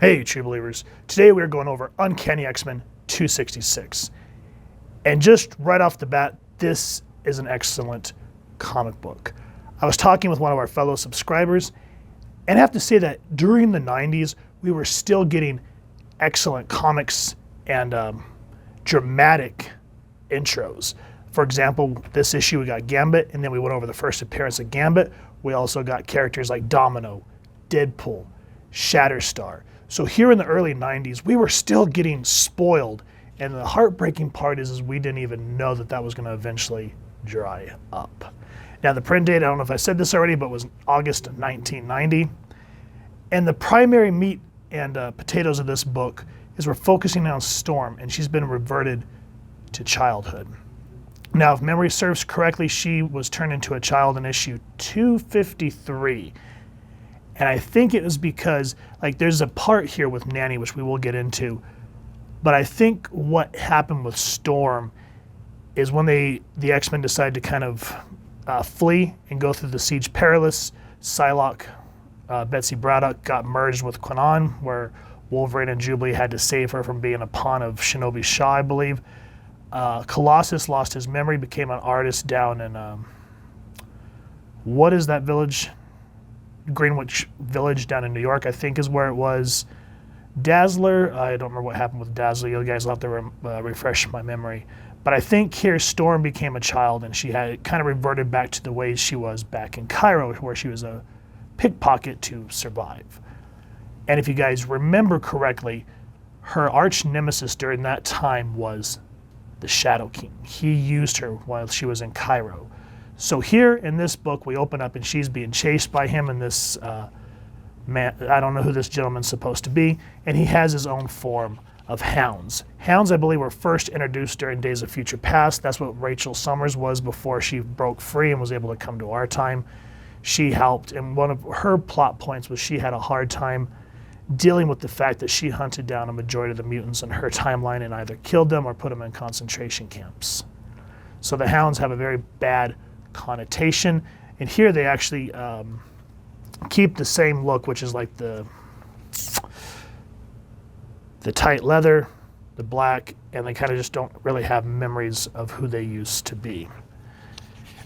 Hey, true believers. Today we're going over Uncanny X-Men 266. And just right off the bat, this is an excellent comic book. I was talking with one of our fellow subscribers, and I have to say that during the 90s, we were still getting excellent comics and dramatic intros. For example, this issue we got Gambit, and then we went over the first appearance of Gambit. We also got characters like Domino, Deadpool, Shatterstar. So here in the early 90s, we were still getting spoiled. And the heartbreaking part is we didn't even know that that was going to eventually dry up. Now the print date, I don't know if I said this already, but it was August of 1990. And the primary meat and potatoes of this book is we're focusing on Storm, and she's been reverted to childhood. Now, if memory serves correctly, she was turned into a child in issue 253. And I think it was because, like, there's a part here with Nanny, which we will get into, but I think what happened with Storm is when the X-Men decided to kind of flee and go through the Siege Perilous, Psylocke, Betsy Braddock got merged with Quinnan, where Wolverine and Jubilee had to save her from being a pawn of Shinobi Shaw, I believe. Colossus lost his memory, became an artist down in, what is that village? Greenwich Village down in New York, I think is where it was. Dazzler, I don't remember what happened with Dazzler. You guys will have to refresh my memory. But I think here Storm became a child, and she had kind of reverted back to the ways she was back in Cairo, where she was a pickpocket to survive. And if you guys remember correctly, her arch nemesis during that time was the Shadow King. He used her while she was in Cairo. So here in this book, we open up and she's being chased by him and this man, I don't know who this gentleman's supposed to be, and he has his own form of hounds. Hounds, I believe, were first introduced during Days of Future Past. That's what Rachel Summers was before she broke free and was able to come to our time. She helped, and one of her plot points was she had a hard time dealing with the fact that she hunted down a majority of the mutants in her timeline and either killed them or put them in concentration camps. So the hounds have a very bad connotation, and here they actually keep the same look, which is like the tight leather, the black, and they kind of just don't really have memories of who they used to be.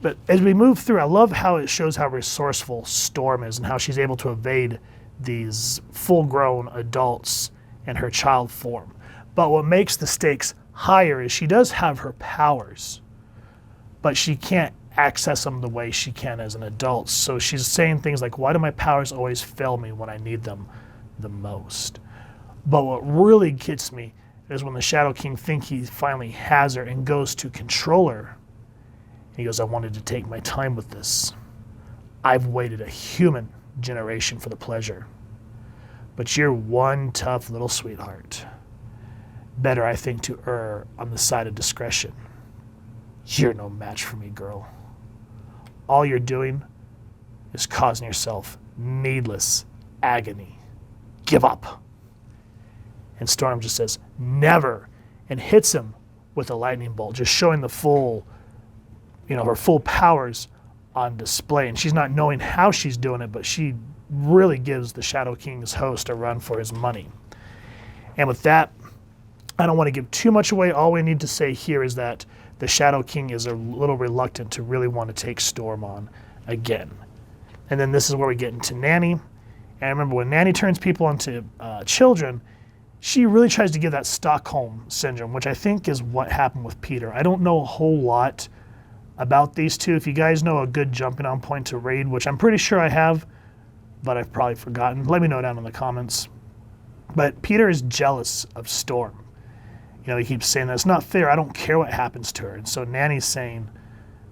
But as we move through, I love how it shows how resourceful Storm is and how she's able to evade these full-grown adults in her child form. But what makes the stakes higher is she does have her powers, but she can't access them the way she can as an adult. So she's saying things like, why do my powers always fail me when I need them the most? But what really gets me is when the Shadow King thinks he finally has her and goes to control her. He goes, I wanted to take my time with this. I've waited a human generation for the pleasure. But you're one tough little sweetheart. Better, I think, to err on the side of discretion. You're no match for me, girl. All you're doing is causing yourself needless agony. Give up. And Storm just says, never, and hits him with a lightning bolt, just showing the full, her full powers on display. And she's not knowing how she's doing it, but she really gives the Shadow King's host a run for his money. And with that, I don't want to give too much away. All we need to say here is that the Shadow King is a little reluctant to really want to take Storm on again. And then this is where we get into Nanny. And I remember when Nanny turns people into children, she really tries to give that Stockholm syndrome, which I think is what happened with Peter. I don't know a whole lot about these two. If you guys know a good jumping on point to read, which I'm pretty sure I have, but I've probably forgotten, let me know down in the comments. But Peter is jealous of Storm. He keeps saying that it's not fair. I don't care what happens to her. And so Nanny's saying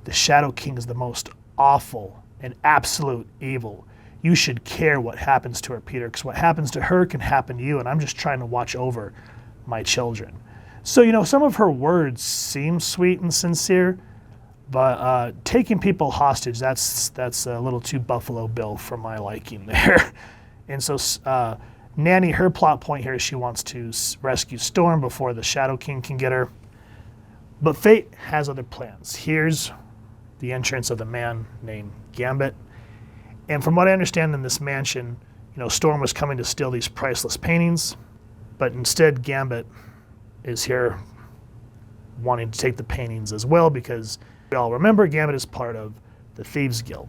the Shadow King is the most awful and absolute evil. You should care what happens to her, Peter, because what happens to her can happen to you, and I'm just trying to watch over my children. So, some of her words seem sweet and sincere, but taking people hostage, that's a little too Buffalo Bill for my liking there. And so Nanny, her plot point here is she wants to rescue Storm before the Shadow King can get her. But fate has other plans. Here's the entrance of the man named Gambit. And from what I understand in this mansion, Storm was coming to steal these priceless paintings, but instead Gambit is here wanting to take the paintings as well, because we all remember Gambit is part of the Thieves Guild.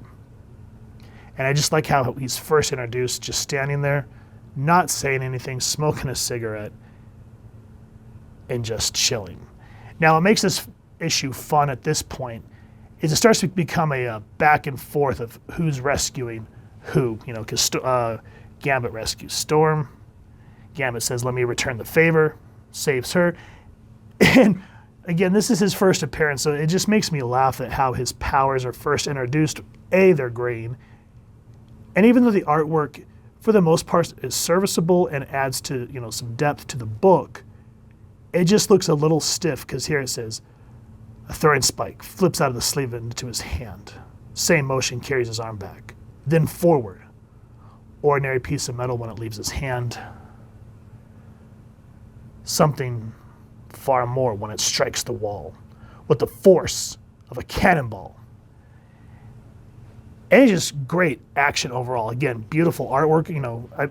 And I just like how he's first introduced, just standing there, not saying anything, smoking a cigarette, and just chilling. Now, what makes this issue fun at this point is it starts to become a back and forth of who's rescuing who, because Gambit rescues Storm. Gambit says, let me return the favor, saves her. And again, this is his first appearance, so it just makes me laugh at how his powers are first introduced. They're green. And even though the artwork, for the most part, is serviceable and adds to, some depth to the book, it just looks a little stiff, because here it says, a throwing spike flips out of the sleeve into his hand. Same motion carries his arm back. Then forward. Ordinary piece of metal when it leaves his hand. Something far more when it strikes the wall, with the force of a cannonball. And it's just great action overall. Again, beautiful artwork.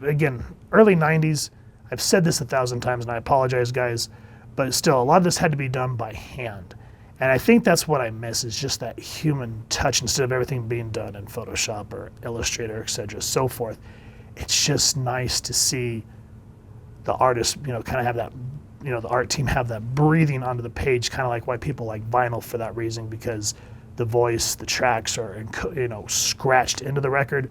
Again, early 90s. I've said this 1,000 times, and I apologize, guys. But still, a lot of this had to be done by hand. And I think that's what I miss, is just that human touch instead of everything being done in Photoshop or Illustrator, etc., so forth. It's just nice to see the artist, kind of have that, the art team have that breathing onto the page, kind of like why people like vinyl for that reason, because the voice, the tracks are, scratched into the record.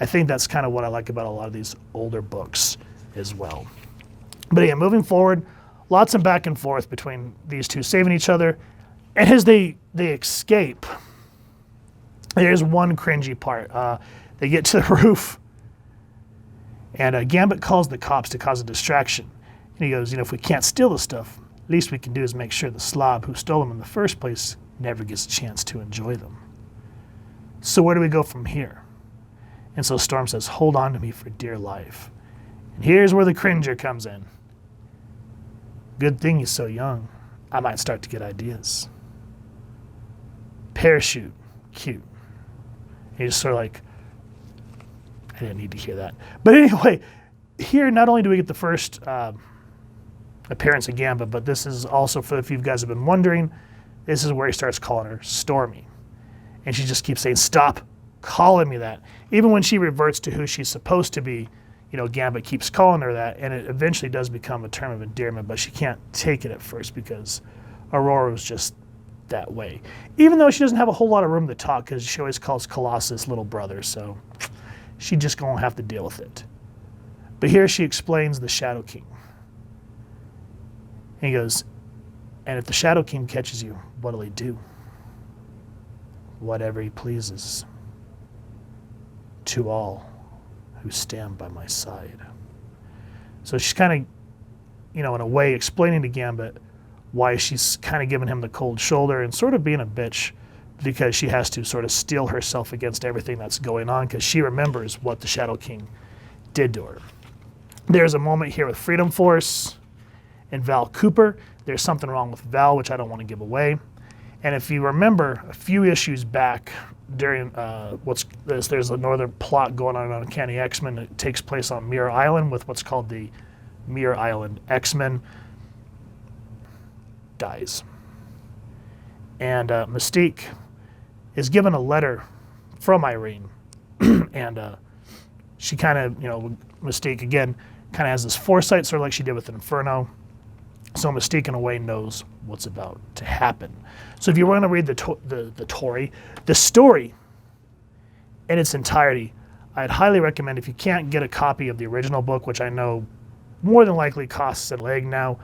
I think that's kind of what I like about a lot of these older books as well. But again, moving forward, lots of back and forth between these two saving each other. And as they escape, there's one cringy part. They get to the roof, and Gambit calls the cops to cause a distraction. And he goes, if we can't steal the stuff, least we can do is make sure the slob who stole them in the first place never gets a chance to enjoy them. So where do we go from here? And so Storm says, hold on to me for dear life. And here's where the cringer comes in. Good thing you're so young. I might start to get ideas. Parachute, cute. He's just sort of like, I didn't need to hear that. But anyway, here not only do we get the first appearance of Gambit, but this is also, for if you guys have been wondering, this is where he starts calling her Stormy. And she just keeps saying, stop calling me that. Even when she reverts to who she's supposed to be, Gambit keeps calling her that, and it eventually does become a term of endearment, but she can't take it at first because Aurora was just that way. Even though she doesn't have a whole lot of room to talk, because she always calls Colossus little brother, so she just gonna have to deal with it. But here she explains the Shadow King. And he goes, and if the Shadow King catches you, what'll he do? Whatever he pleases. To all who stand by my side. So she's kind of, in a way, explaining to Gambit why she's kind of giving him the cold shoulder and sort of being a bitch, because she has to sort of steel herself against everything that's going on, because she remembers what the Shadow King did to her. There's a moment here with Freedom Force and Val Cooper. There's something wrong with Val, which I don't want to give away. And if you remember a few issues back during there's another plot going on Uncanny X-Men that takes place on Mirror Island with what's called the Mirror Island X-Men. Dies. And Mystique is given a letter from Irene. And she kind of, Mystique again, kind of has this foresight, sort of like she did with Inferno. So Mystique, in a way, knows what's about to happen. So if you want to read the story in its entirety, I'd highly recommend, if you can't get a copy of the original book, which I know more than likely costs a leg now,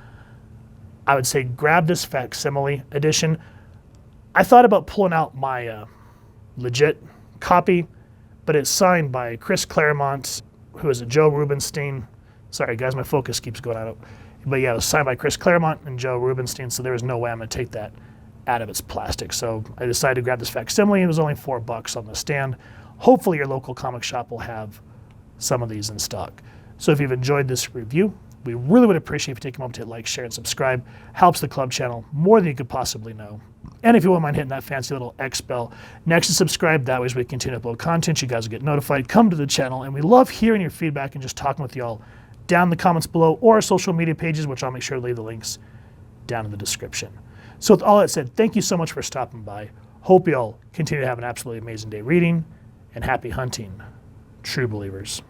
I would say grab this facsimile edition. I thought about pulling out my legit copy, but it's signed by Chris Claremont, who is a Joe Rubinstein. Sorry, guys, my focus keeps going out. But yeah, it was signed by Chris Claremont and Joe Rubinstein, so there was no way I'm going to take that out of its plastic. So I decided to grab this facsimile. It was only $4 on the stand. Hopefully your local comic shop will have some of these in stock. So if you've enjoyed this review, We really would appreciate if you take a moment to hit like, share, and subscribe. Helps the club channel more than you could possibly know. And if you wouldn't mind hitting that fancy little X bell next to subscribe, that way as we continue to upload content, you guys will get notified. Come to the channel, and we love hearing your feedback and just talking with y'all down in the comments below or our social media pages, which I'll make sure to leave the links down in the description. So with all that said, thank you so much for stopping by. Hope y'all continue to have an absolutely amazing day reading, and happy hunting, true believers.